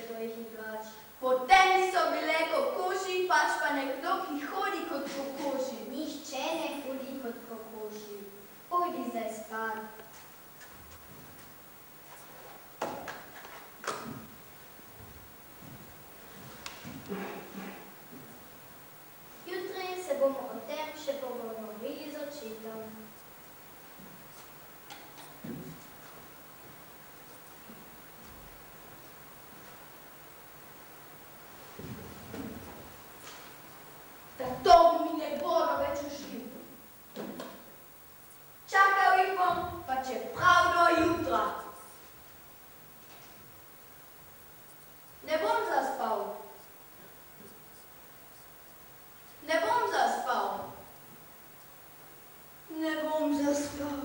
to jih igrač. Potem niso bile kokoši, pač pa nekdo, ki hodi kot kokoši. Nihče ne hodi kot kokoši. Pojdi zdaj spat. Jutri se bomo o tem še pogovorili z očetom. To mi ne bodo več ušli. Čakal jih bom, pa če prav do jutra. Ne bom zaspal. Ne bom zaspal. Ne bom zaspal.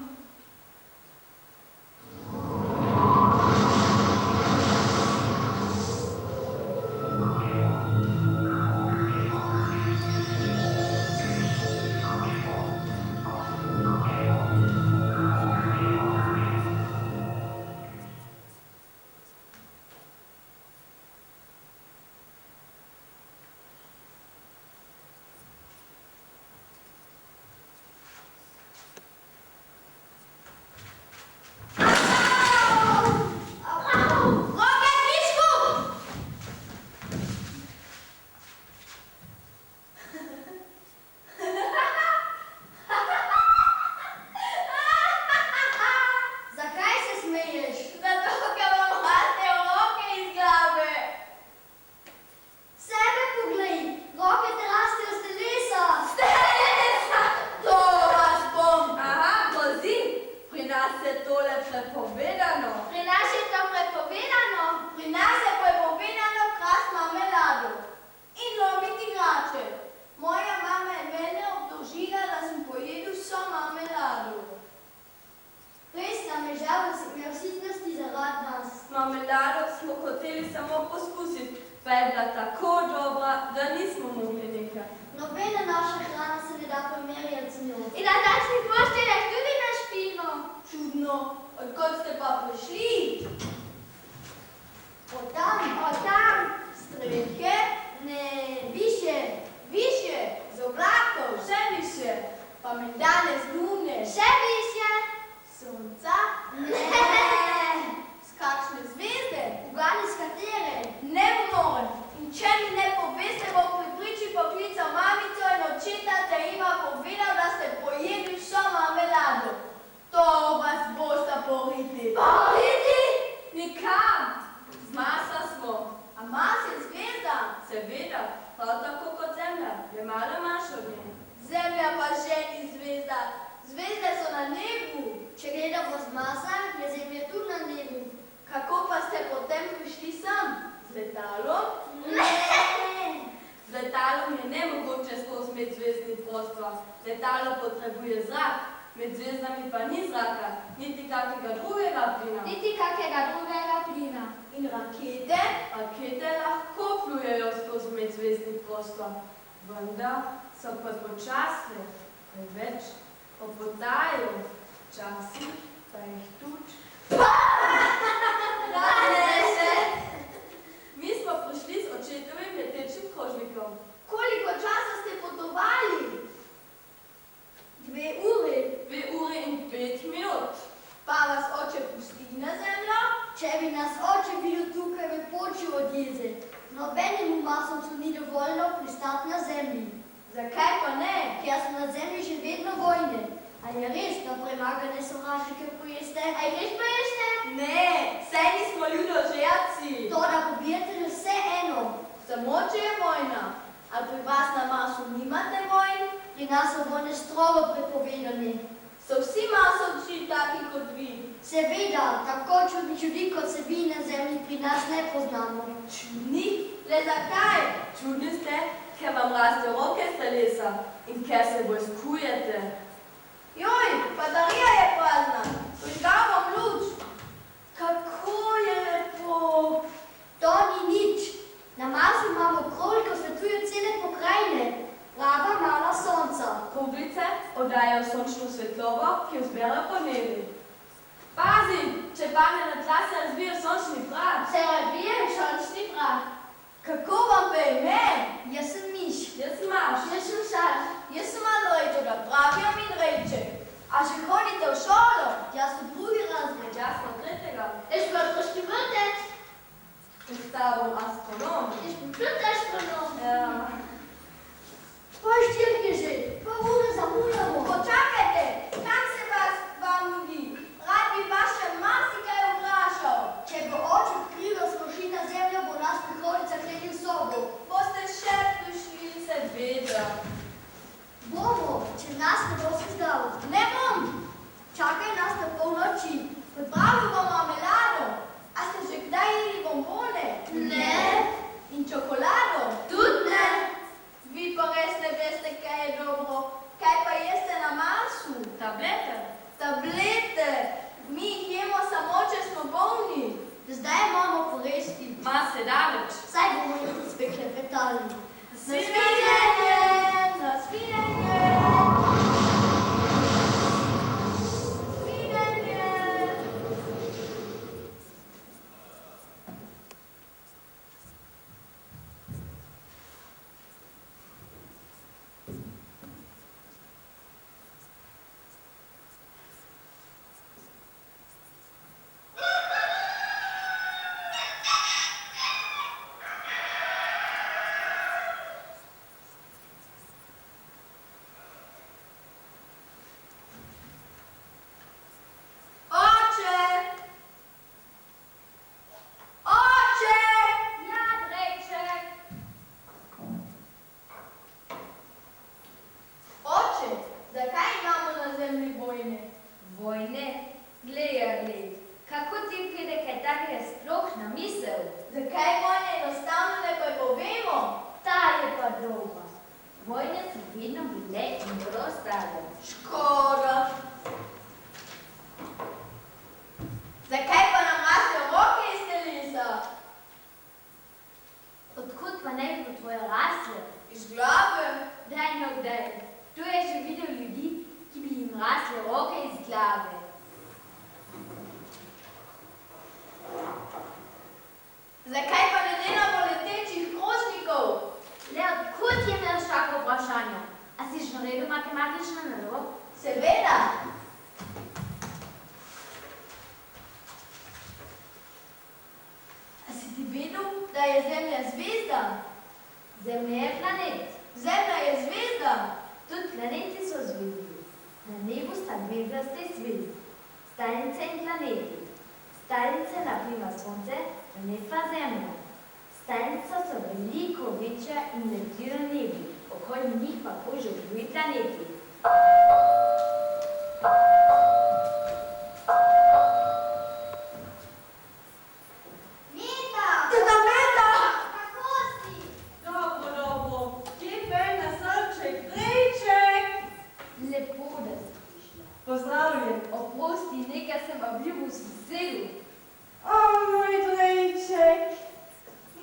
Marmelado smo hoteli samo poskusiti, pa je bila tako dobra, da nismo mogli nekaj. Nobena naša hrana se ne da primerjati z njo. In na takšnih pošteljah tudi ne špimo. Čudno, odkot ste pa prišli? Od tam. Strehe? Ne, više, z oblakov, še više. Pa menda ne z lune. Še više. Sonca? Ne. Kakšne zvezde? Ugani s katere? Ne morem. In če mi ne poveste, bom pri priči poklical mamico in očeta, da ima povedal, da ste pojedli vso marmelado. To vas bosta poriti. Poriti? Nikam. Z Marsa smo. A Mars je zvezda? Seveda. Prav tako kot Zemlja. Je malo manjša od nje. Zemlja pa že ni zvezda. Zvezde so na nebu. Če gledamo z Marsa, je Zemlja tudi na nebu. Kako pa ste potem prišli sem? Z letalom? Ne! Z letalom je nemogoče skozi medzvezdni prostor. Letalo potrebuje zrak, med zvezdami pa ni zraka, niti kakega drugega plina. In rakete? Rakete lahko plujejo skozi medzvezdni prostor, vendar so prepočasne, preveč opotajo, včasih pa jih tudi. Mi smo prišli s očetovim letečim krožnikom. Koliko časa ste potovali? 2 uri. 2 ure in 5 minut. Pa vas oče pusti na zemljo? Če bi nas oče videl tukaj v počju od jeze, nobenemu masovcu ni dovoljno pristati na zemlji. Zakaj pa ne? Ker so na zemlji že vedno vojne. A je res, da premagane sovražnike pojeste? A jih res pojeste? Ne, saj nismo ljudožerci. To, da pobijete že vse eno. Samo, če je vojna. A pri vas na Marsu nimate vojn? Pri nas so vojne strogo prepovedane. So vsi Marsovci taki kot vi? Seveda, tako čudni ljudi, kot se vi na zemlji pri nas ne poznamo. Čudni? Le zakaj? Čudni ste, ker vam raste roke z telesa in ker se vojskujete. Joj, baterija je prazna. Prižgal bom luč. Kako je lepo. To ni nič. Na Marsu imamo krog, ko svetujo cele pokrajine. Prava mala sonca. Kuglice oddajajo sončno svetlobo, ki jo zberajo po nebi. Pazi, če padne na tla, se razvije sončni prah. Se razvije sončni prah? Ich bin Astronom. Ich bin Blutastronom. Ja. Poštilkiži, pa ure zamujamo. Počakajte, kam se vas vam mudi? Rad bi vaše marsikaj vprašal. Če bo oče odkril, da smo šli na zemljo, bo nas prihodnica klenil v sobo. Boste še prišli, seveda. Bomo, če nas ne bo se zdalo. Ne bom. Čakaj nas na polnoči. Pripravil bom marmelado. A ste že kdaj jedli bombone? Ne. In čokolado? Tudi ne. Vi pa res ne veste, kaj je dobro. Kaj pa jeste na Marsu? Tablete. Tablete. Mi jih jemo samo, če smo bolni. Zdaj imamo poresti. Ma se daleč. Saj bomo jih uspekle petali. Nasvidenje! Nasvidenje! Zakaj vojne enostavno ne povemo? Ta je pa dolga. Vojne so vedno bile in bodo ostale. Škoda. Zakaj pa nam rastejo roke iz telesa? Odkud pa ne bi bo tvoja rasla? Iz glave? Daj no kdaj. Tu je že videl ljudi, ki bi jim rasle roke iz glave. Zakaj pa ne delamo letečih krožnikov? Le odkud je imel tako vprašanje? A si že naredil matematično nalogo? Seveda. A si ti vedel, da je Zemlja zvezda? Zemlja je planet. Zemlja je zvezda. Tudi planeti so zvezdi. Na nebu sta dve vrste zvezd. Stalnice in planeti. Stalnice naprimer Sonce, planet pa Zemlja. Stalnice so veliko večje in letijo na nebu. Okoli njih pa krožijo drugi planeti. Meta! Teta Meta! Kako si? Dobro, dobro. Kje pej na srček? Drejček! Lepo, da si prišla. Pozdravljen. Oprosti, nekaj sem obljubil s veselju. O, moj drejček.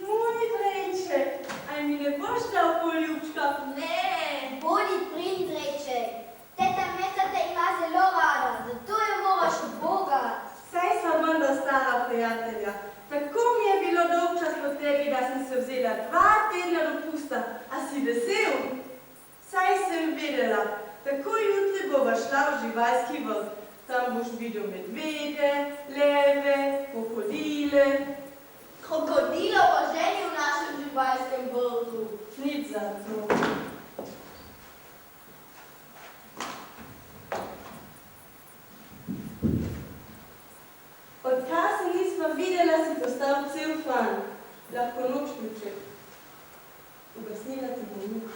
Moj drejček. Aj mi ne boš dal poljubčka? Ne. Bodi prindreček. Teta Meta te ima zelo rada, zato jo moraš ubogat. Saj sva menda stara prijatelja. Tako mi je bilo dolgčas po tebi, da sem se vzela 2 tedna dopusta. A si vesel? Saj sem vedela. Tako jutri bova šla v živalski vrt. Tam boš videl medvede, leve, krokodile. Krokodilo pa ženi v našem živalskem vrtu. Nič za to. Odkar se nisva videla, si postal cel fan. Lahko noč ključek. Ugasnila ti bo luč.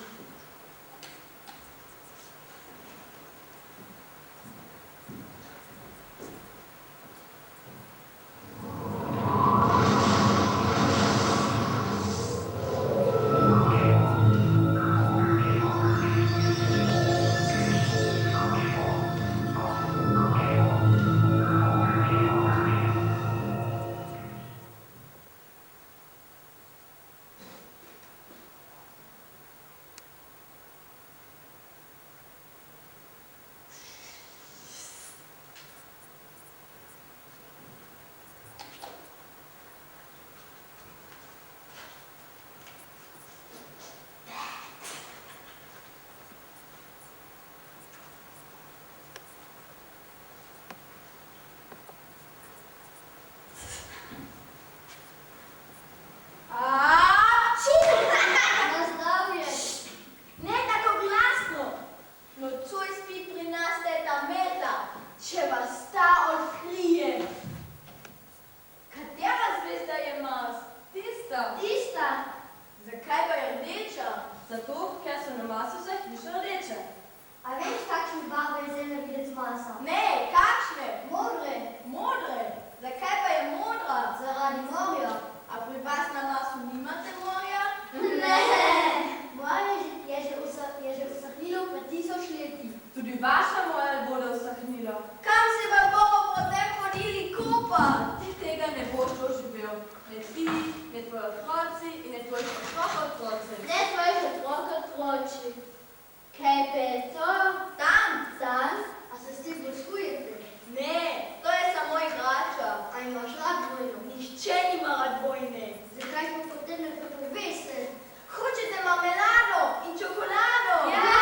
Roza. Tista. Zakaj pa je rdeča? Zato, ker so na masu vse hiše rdeče. A veš, kakšne barve je zemlja videti masa? Ne, kakšne? Modre. Modre. Zakaj pa je modra? Zaradi morja. A pri vas na masu nimate morja? Ne. Morje je že usahnilo pred 1000 leti. Tudi vaša morja bodo usahnila. Kam se vam bomo potem hodili kopati? Ti tega ne boš doživel. Ne ti, ne tvoji otroci in ne tvoji otroci. Ne tvojih otrok otroči. Kaj pa je to? Tam. Tam? A se s tem boskujete? Ne, to je samo igrača. A imaš rad dvojno? Nihče nima rad vojne. Zakaj pa potem ne prepoveste? Hočete marmelado in čokolado? Ja!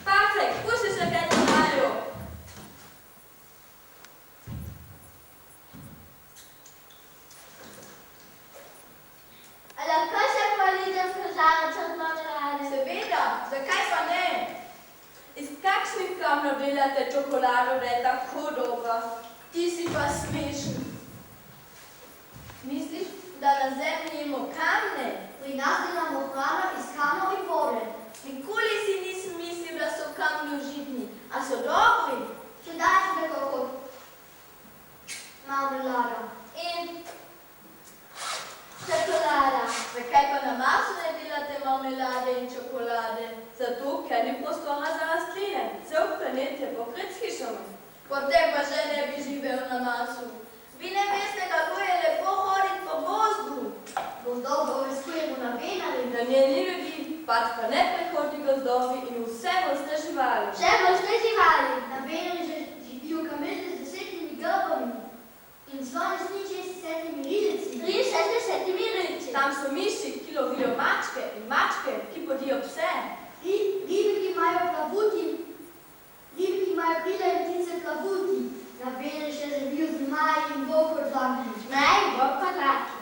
Patrek, pusti se kaj dogajajo. A lahko še polidem kozarec od marmelade? Seveda, zakaj pa ne? Iz kakšnih kamnov delate čokolado, da je tako dobra? Ti si pa smešen. Misliš, da na zemlji imamo kamne? Pri nas delamo hrano iz kamnov in vode. Nikoli si nisem mislil, da so kamni užitni. A so dobri? Čudačne kot marmelada. In Čokolada. zakaj pa na Marsu ne delate marmelade in čokolade? Zato, ker ni prostora za rastline. Cel planet je pokrit s hišami. Potem pa že ne bi živel na Marsu. Vi ne veste, kako je lepo hoditi po gozdu. Gozdov obiskujemo na Veneri. Na njej ni ljudi, pač pa neprehodni gozdovi in vse vrste živali. Še vrste živali. Na Veneri že živijo kamele z 10 grbami. In sloni s 63 rizici. 63 rizici. Tam so miši, ki lovijo mačke in mačke, ki podijo pse. Ribe, ki imajo plavuti. Ribe, ki imajo krila in ptice plavuti. Na Veneri še živijo zmaji in volkodlaki. Zmaji in volkodlaki.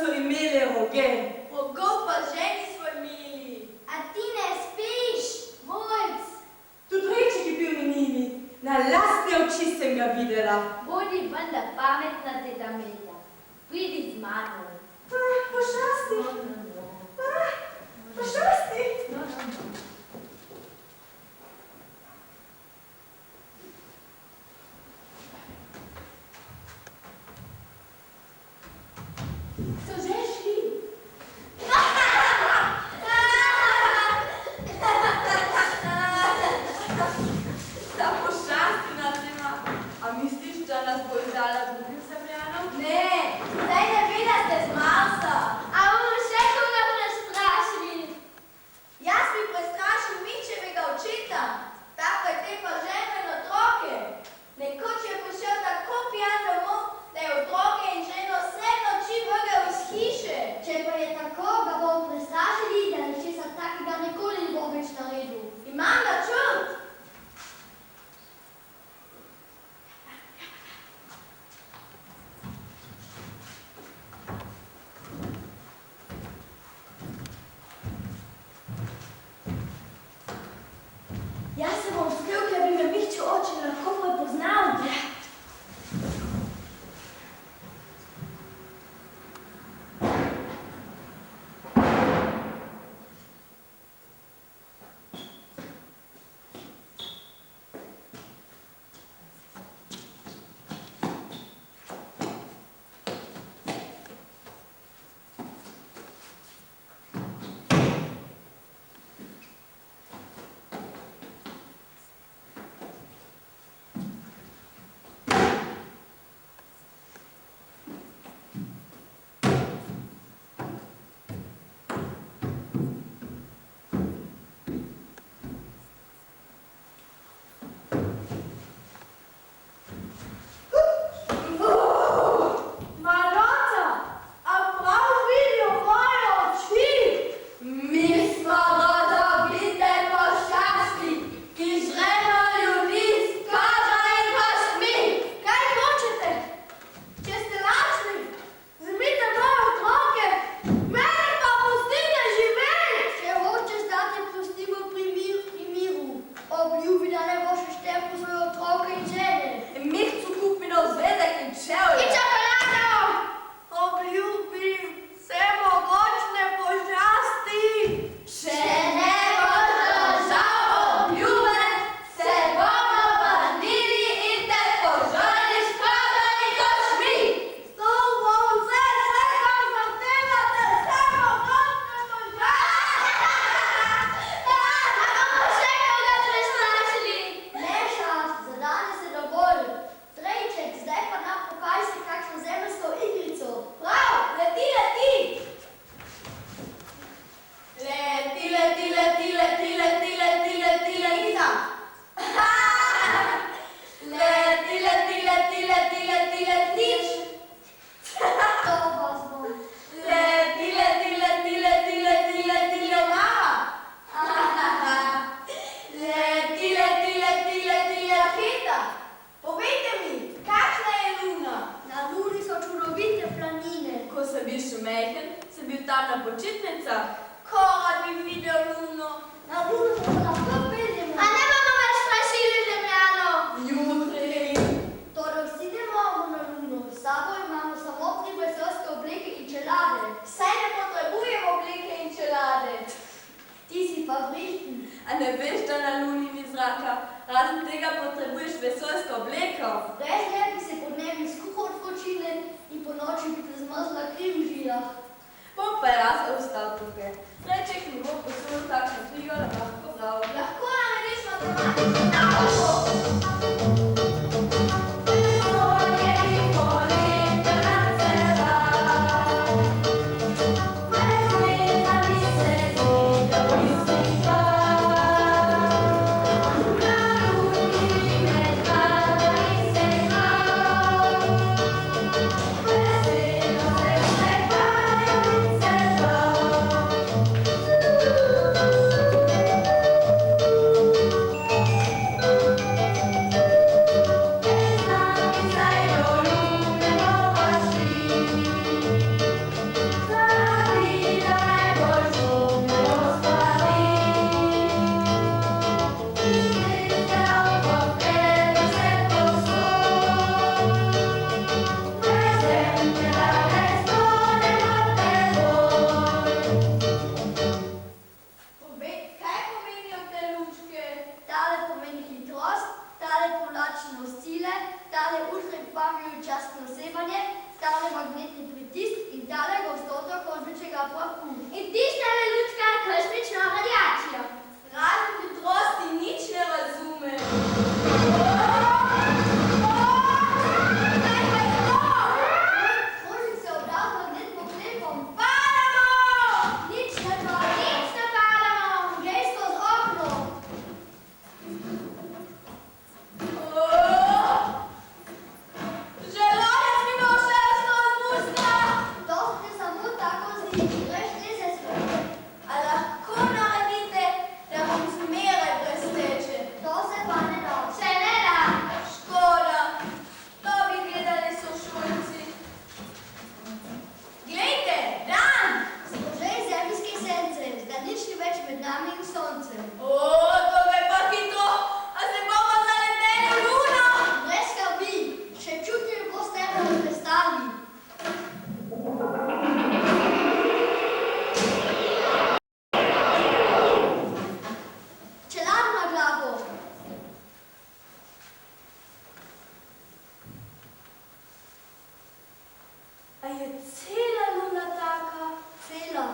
so imele roge. Rogov pa že nismo imeli. A ti ne spiš, Vojc? Tudi reči je bil minimi. Na lastne oči sem ga videla. Bodi vendar pametna, teta Meta. Pridi z mano. Pošasti. Pošasti. So že šli? Ta pošasti nas ima. A misliš, da nas bo izdala drugim zemljanom? Ne, zdaj ne bi, da ste z Marsa. A bomo še koga prestrašili? Jaz bi prestrašil Mičevega očeta, tako je te pa žene in otroke. Nekoč je prišel tako pijan domov, da je otroke in ženo vse noči vrgel iz hiše. Če pa je tako, ga bomo prestrašili, da nečesa takega nikoli ne bo več naredil. Imam načrt. Jaz se bom skril, ker bi me Miščev oče lahko prepoznal. A ne veš, da na Luni ni zraka? Razen tega potrebuješ vesoljsko obleko. Brez nje bi se podnevi skuho odpočile in po noči bi te zmrzla kri v žilah. Bom pa jaz ostal tukaj. Reček mi bo posul takšno knjigo, da lahko bral. Lahko narediš matematično nauko. med nami in soncem. O, to gre pa hitro, a se bomo zaleteli v luno? Brez skrbi, še čutim, ko ste me prestali. Čelar na glavo. A je cela luna taka? Cela.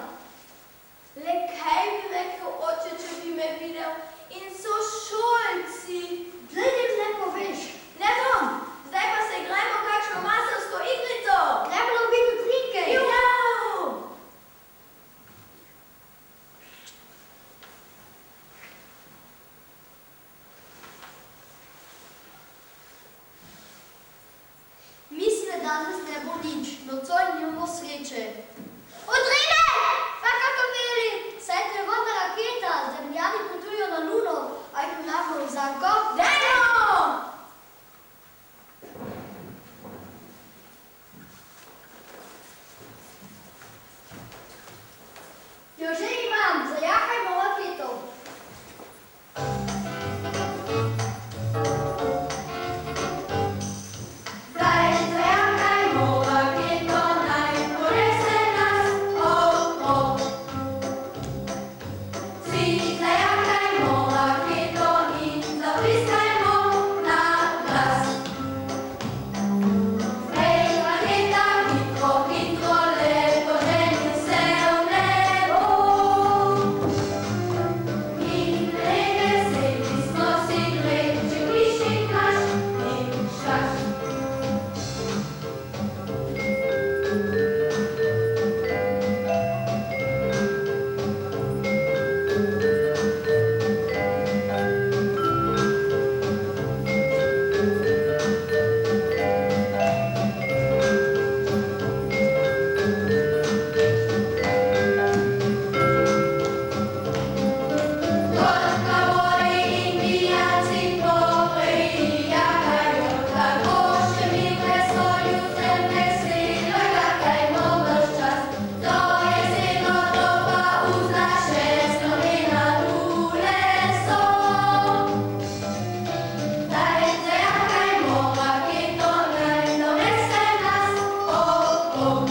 Le kaj bi rekel oče, če bi me videl? In sošolci. Gledaj, ne poveš. Ne bom, zdaj pa se igrajmo kakšno masovsko igrico. Ne bilo biti trike. Juhu! Mislim, da danes ne bo nič, nocoj nimamo sreče. Odrine! Pa kako veli? Saj je vodna raketa, zemljani potujo na luno, a jih vnamo v zanko. Dajmo! Jo že imam, zajakajmo raketo. Zdaj zajakajmo raketo, naj ponese nas okrog. Vsi zajakajmo raketo in zapiskajmo na glas. Hej, raketa, hitro, hitro, lepo ženi se v nebo. In veseli smo si greči, višik naš in šaš. Odgovori indijanci prijakajo, tako še mi v vesolju temne sile kakajmo ves čas. To je zelo doba uzna še slovena lule so. Daj zajakajmo raketo, naj donese nas okrog.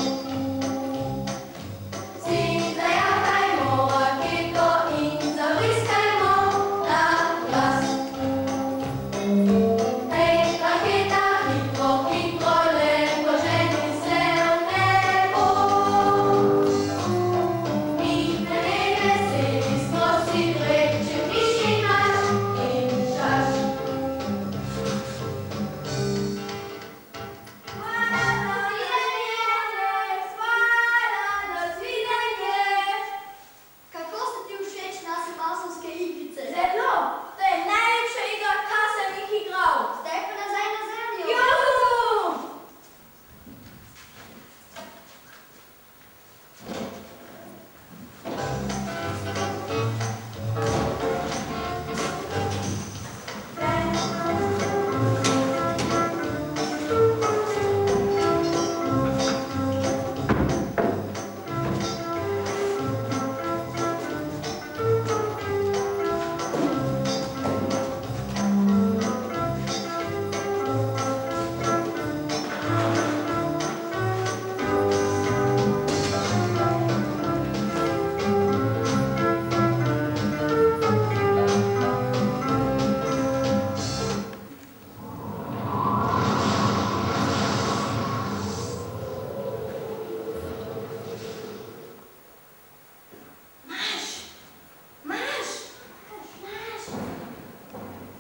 Vsi zajakajmo raketo in zaviskajmo na glas. Hej, raketa, hitro, hitro, lepo ženi se v nebo. Mi veseli smo si greči, višik naš in šaš. Hvala na svidenje! Kako so ti všeč naše masovske igrice? Zelo! To je najlepša igra, kar sem jih igral! Zdaj pa nazaj na zemljo. Juhu!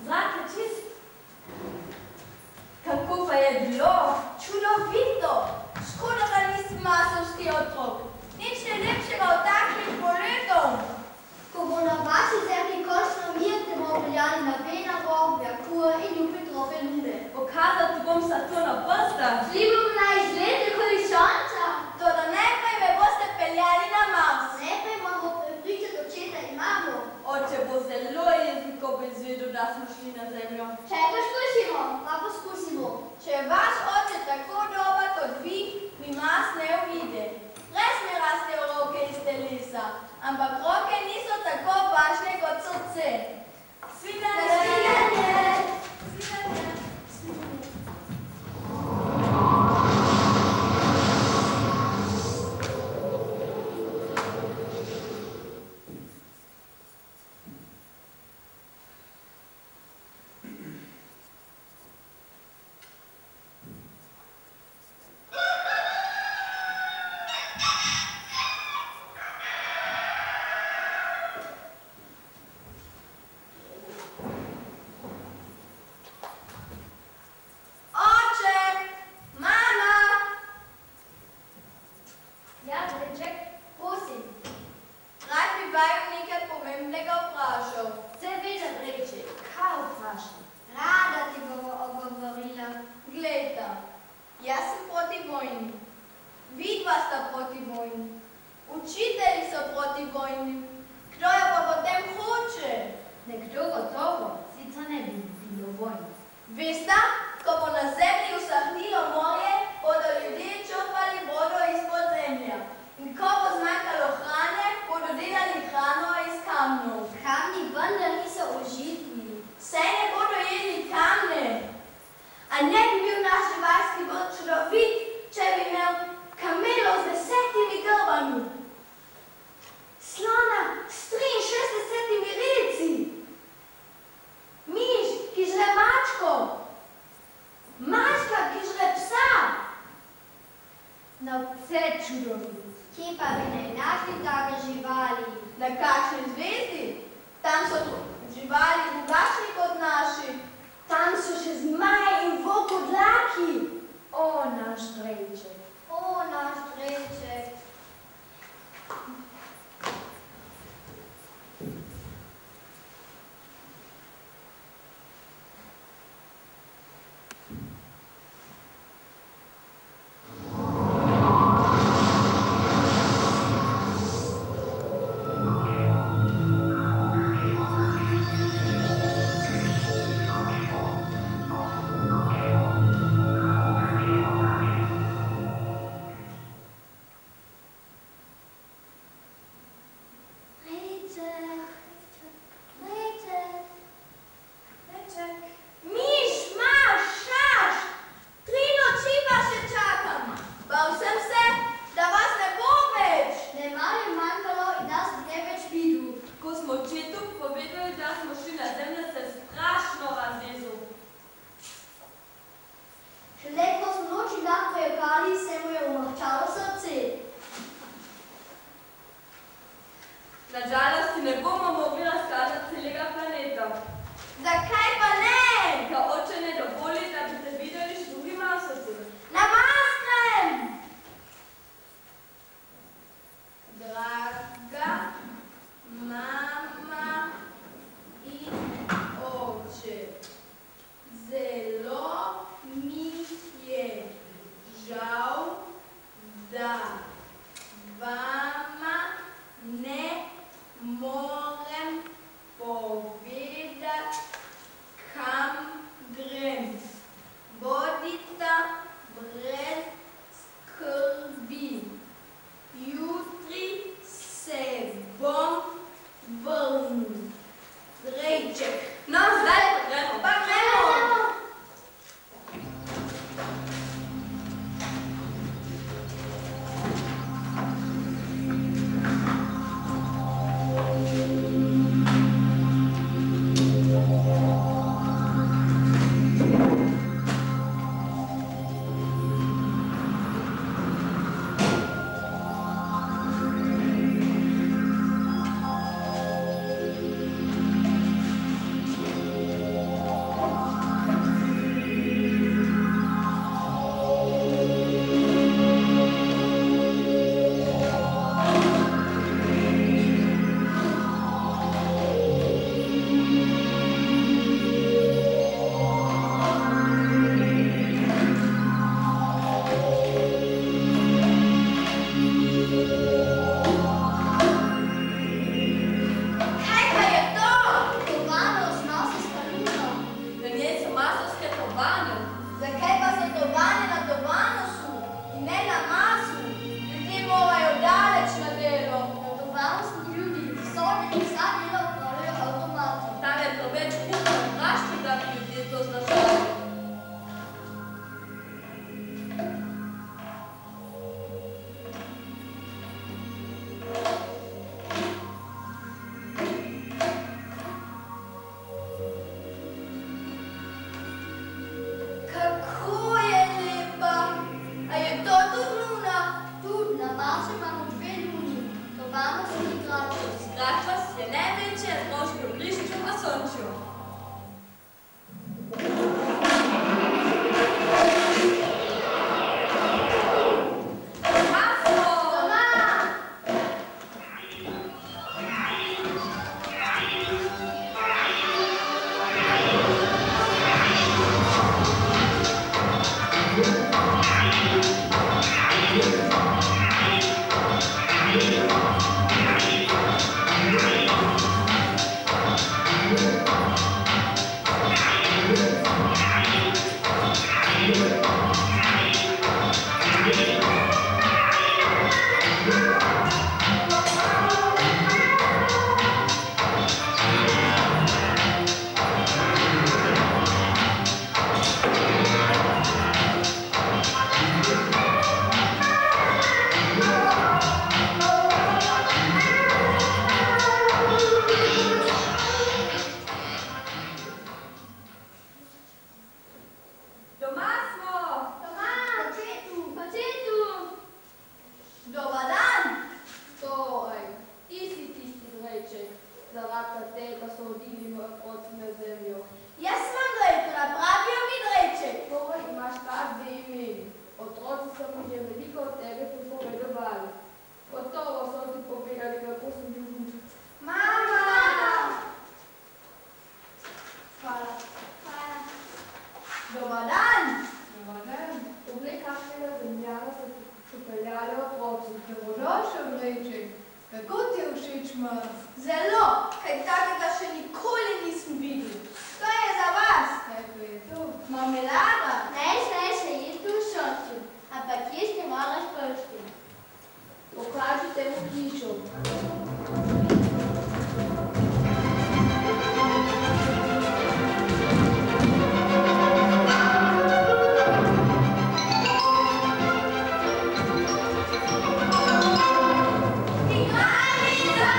Zrak je čist. Kako pa je bilo? Čudovito! Škoda, da nisi masovski otrok. Nič ne lepšega od takšnih poletov. Ko bo na vaši zemlji končno mir, te bomo peljali na Venero, Merkur in Jupitrove lune. Pokazati bom Saturna prsta. Šli bomo na izlet okoli Sonca. Toda najprej me boste peljali na Mars. Najprej moramo prepričati očeta in mamo. Oče bo zelo jezen, ko bo izvedel, da smo šli na zemljo. Če poskusimo, pa poskusimo. Če je vaš oče tako dober kot vi, mi Mars ne uvide. Res mi rastejo roke iz telesa, ampak roke niso tako Jaz sem proti vojni. Vidva sta proti vojni. Učitelji so proti vojni. Kdo jo pa potem hoče? Nekdo gotovo, sicer ne bi bilo vojne. Veste, ko bo na zemlji usahnilo morje, bodo ljudje črpali vodo izpod zemlja. In ko bo zmanjkalo hrane, bodo delali hrano iz kamnov. Kamni vendar niso užitni. Saj ne bodo jedli kamne. A ne bi bil naš živalski vrt čudovit, če bi imel kamelo z 10 grbami. Slona s 63 rilci. Miš, ki žre mačko. Mačka, ki žre psa. Na vse čudovit. Kje pa bi naj našli take živali? Na kakšni zvezdi? Tam so živali drugačni kot naši. Tam so še zmaji in volkodlaki. O, naš drejček. O, naš drejček. Zakaj pa ne? Ker oče ne dovoli, da bi te videli s drugim masovcem. Na maskrem! Draga mama in oče, zelo mi je žal, da vama ne morem povedati, kam grem. Bodita brez skrbi. Jutri se bom vrnil. Drejček. No, zdaj pa gremo. Thank you. zaradi tega so odili moji otroci na zemljo. Jaz imam rekel, napravijo mi dreče. Torej imaš kar dve imeni. Otroci so mi že veliko od tebe pripovedovali. Gotovo so ti povedali, kako sem bil mučen. Mama! Hvala. Hvala. Dobar dan! Dobar dan. Poglej, kakšnega zemljana so pripeljali otroci. Dobrodošel, Vreček. Kako ti je všeč Mars? Zelo, kaj takega še nikoli nisem videl. To je za vas. Kaj pa je to? Marmelada. Ne, je tu šočil, ampak jesti moraš pršti. Pokažite mu hišo. Igralnica!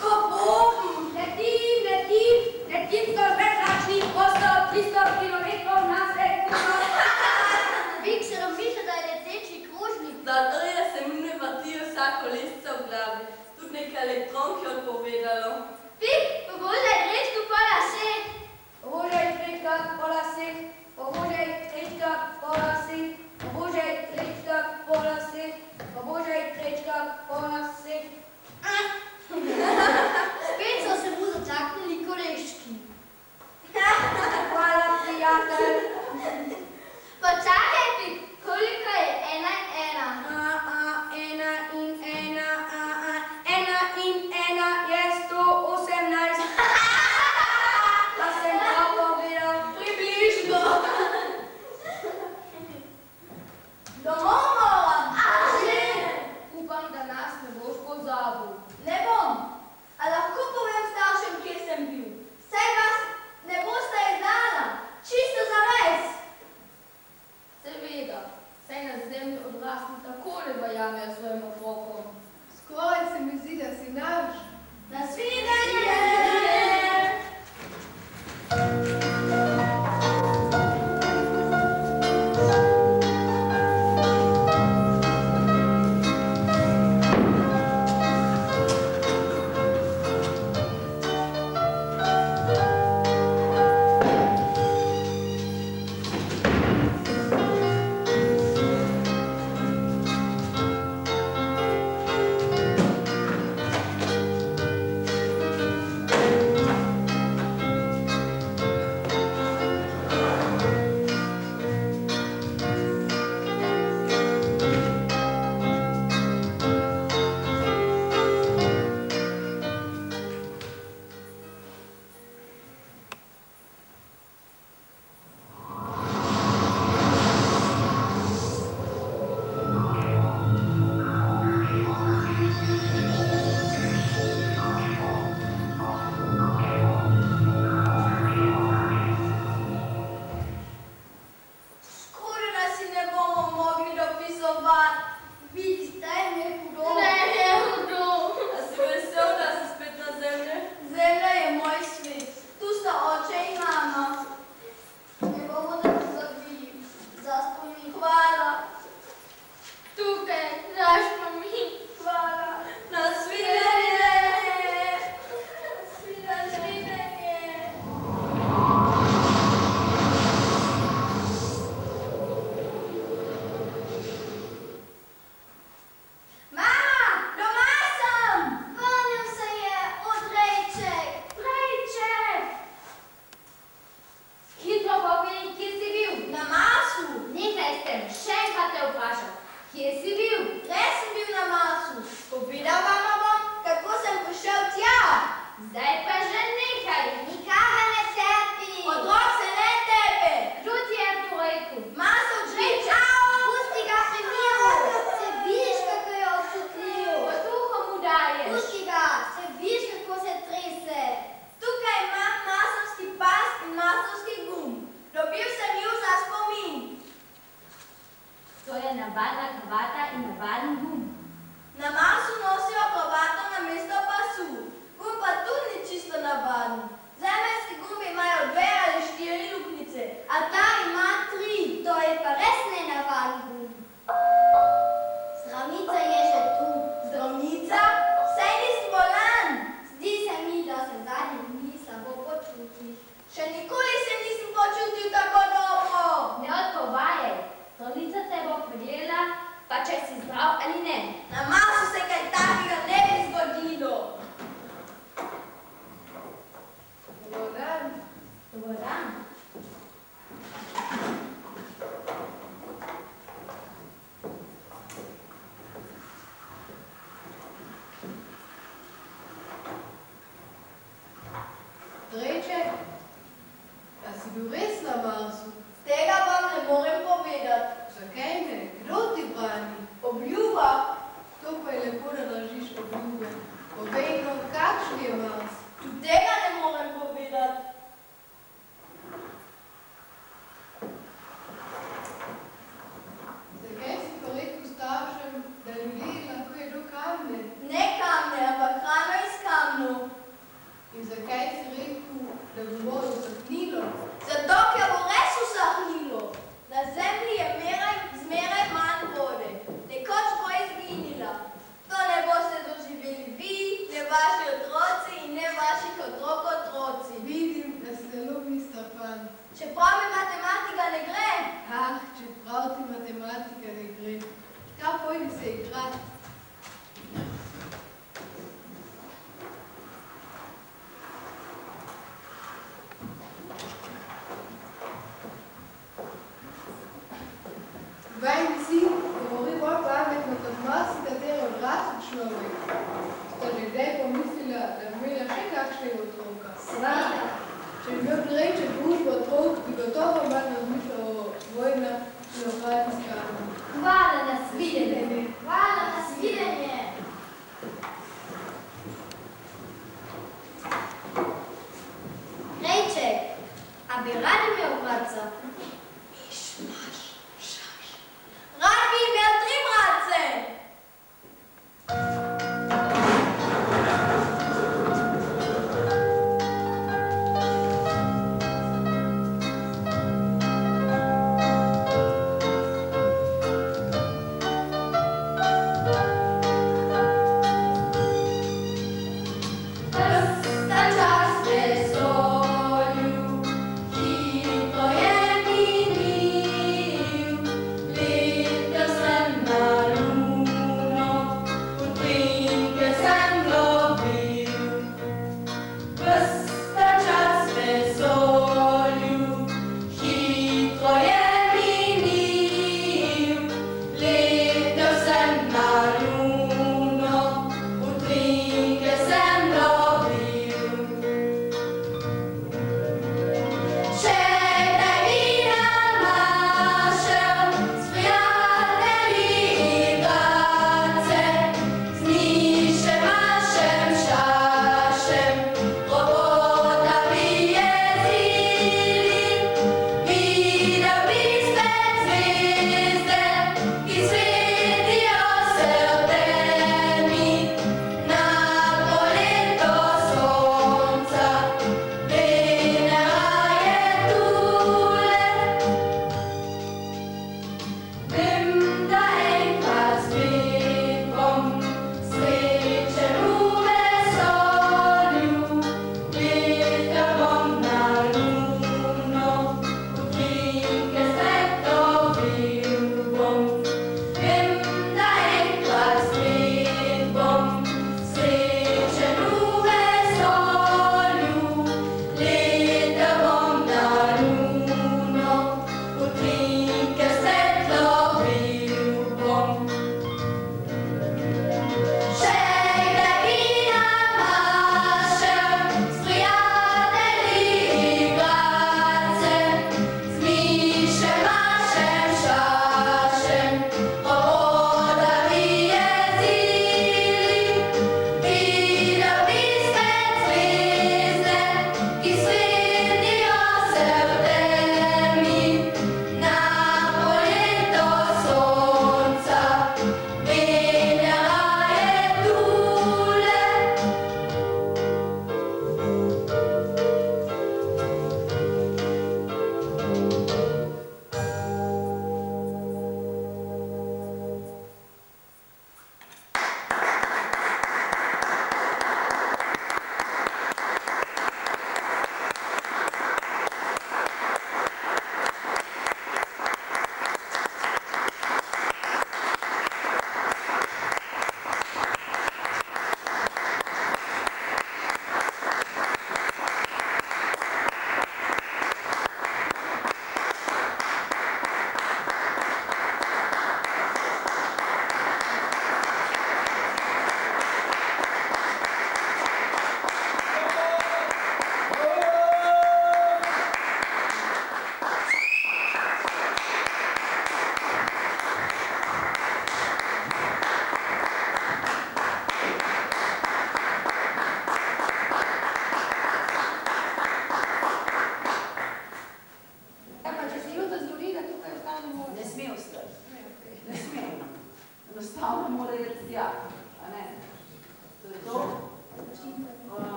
Kopf oben! Letim, so zvetračni postov 300 kilometrov na sekundo. Vik se razmišlja, da je leteči krožnik. Zato se mi ne vrtijo vsako lisce v glavi. Tudi nekaj elektronk je odpovedalo. Vik, pogozdaj drečku pa lase. Pobožaj trečkak po lasih, pobožaj trečkak po lasih, pobožaj trečkak po lasih, pobožaj trečkak po lasih. Spet so se mu zataknili koleščki. Hvala, prijatelj. sreče družbo otrok bi gotovo manj razmišljal o vojnah in o hladni skrbi. Hvala na svidenje. Hvala na svidenje. Rejček, a bi rad imel bratca? Rad bi imel 3 bratce!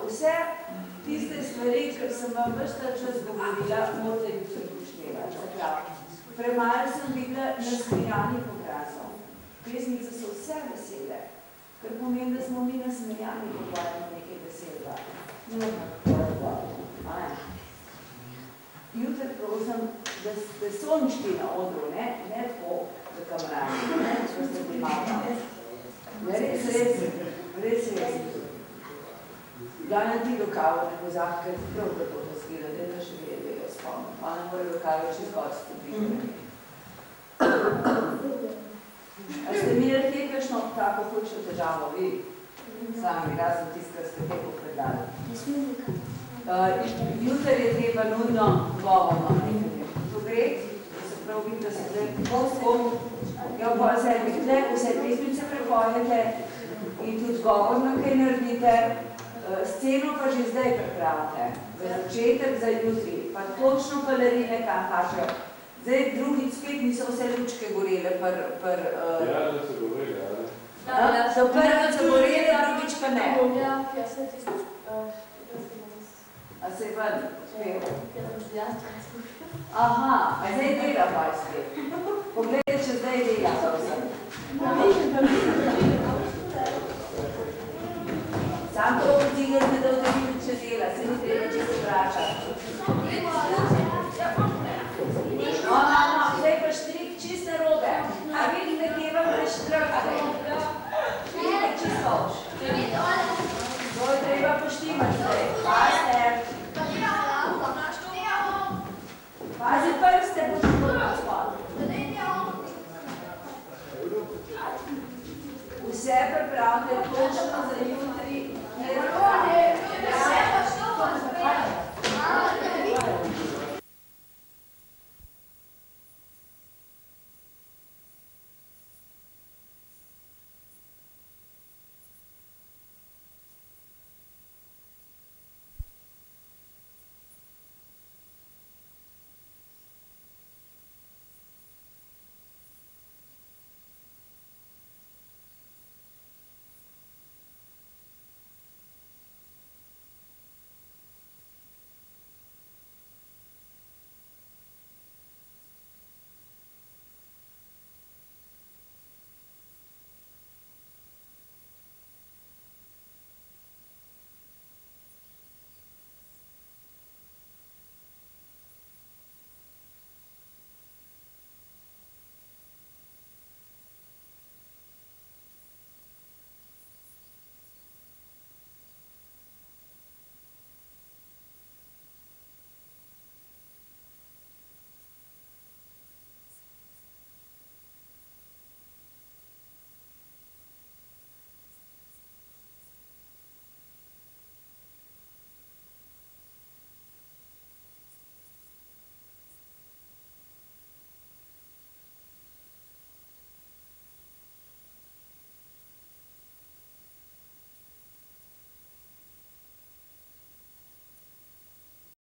Vse tiste stvari, ker sem vam ves ta čas govorila, morate jih se upoštevati. Premalo sem videla nasmejanih obrazov. Pesnice so vse vesele, kar pomeni, da smo mi nasmejani pogovarjamo nekaj veselega. Jutri prosim, da ste sončki na odru, ne tako za kamerami, ne, ko ste primavali. Res. Glavno ti do kavo ne pozabi, ker prav lepo to zgleda, da je še vedno spomnim. Ona mora do kave čez god stopiti. A ste imeli kje kakšno tako hujšo težavo, vi? Sami, razen tist, kar ste tepo predali. Jutri je treba nujno govorno nekaj. To gre, da se prav vidim, da se zdaj poskom, jo pa vse pesmice prehojete in tudi govorno kaj naredite. Sceno pa že zdaj pripravite, za začetek, za jutri, pa točno balerine kam kažejo. Zdaj drugič spet niso vse lučke gorele Ja, da se gorele, ali? So prvič se gorele, drugič pa ne. Ja, ker se tisto, A se je ven uspel? Aha, a zdaj dela pa spet. Poglejte, če zdaj dela za vse. Sam to odzigate, da odredite, če dela, se ni treba, če se vrača. No, zdaj pa štrik čist narobe. A vidite, kje vam preštrkate? Vidite, čist volš. To je treba poštimati zdaj. Pazite. Pazi prste, bo ti dobro spod. Vse pripravite točno za jutri.